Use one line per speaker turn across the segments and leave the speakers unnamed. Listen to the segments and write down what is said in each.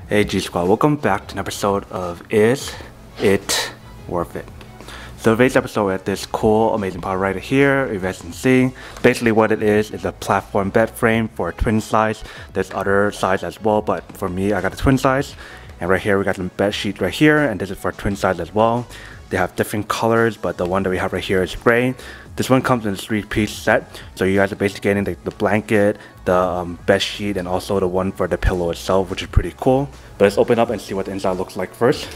Hey G Squad, welcome back to an episode of Is It Worth It? So today's episode, we have this cool, amazing product right here, you guys can see. Basically what it is a platform bed frame for a twin size. There's other size as well, but for me, I got a twin size. And right here, we got some bed sheet right here, and this is for twin size as well. They have different colors, but the one that we have right here is gray. This one comes in a 3-piece set, so you guys are basically getting the blanket, the bed sheet, and also the one for the pillow itself, which is pretty cool. But let's open up and see what the inside looks like first.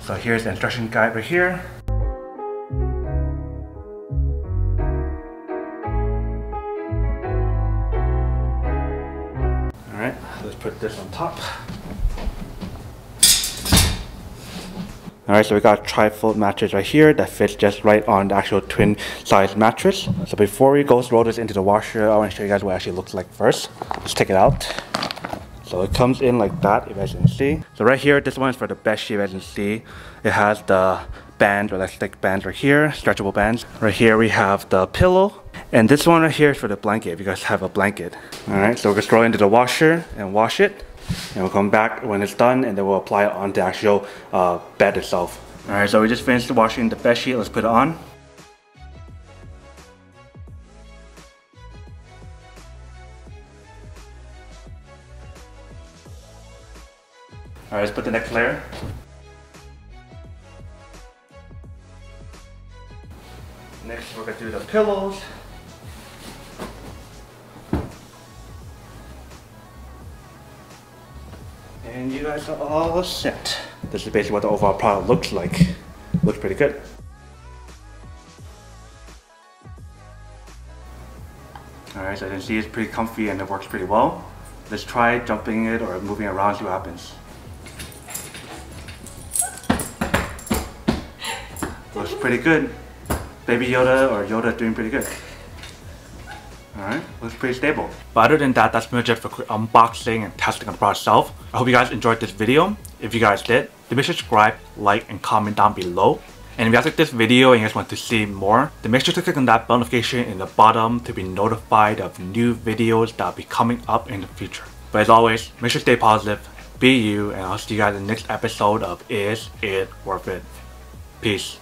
So here's the instruction guide right here. Alright, let's put this on top. Alright, so we got a tri-fold mattress right here that fits just right on the actual twin size mattress. So before we go throw this into the washer, I want to show you guys what it actually looks like first. Let's take it out. So it comes in like that, if you guys can see. So right here, this one is for the bed sheet, if you guys can see. It has the bands, or elastic bands right here, stretchable bands. Right here we have the pillow. And this one right here is for the blanket, if you guys have a blanket. Alright, so we're going to throw it into the washer and wash it. And we'll come back when it's done, and then we'll apply it on the actual bed itself. Alright, so we just finished washing the bed sheet. Let's put it on. Alright, let's put the next layer. Next, we're going to do the pillows. And you guys are all set. This is basically what the overall product looks like. Looks pretty good. Alright, so you can see it's pretty comfy and it works pretty well. Let's try jumping it or moving it around, see what happens. Looks pretty good. Baby Yoda or Yoda doing pretty good. Alright, looks pretty stable. But other than that, that's pretty much it for quick unboxing and testing on the product itself. I hope you guys enjoyed this video. If you guys did, then make sure to subscribe, like, and comment down below. And if you guys like this video and you guys want to see more, then make sure to click on that bell notification in the bottom to be notified of new videos that will be coming up in the future. But as always, make sure to stay positive, be you, and I'll see you guys in the next episode of Is It Worth It? Peace.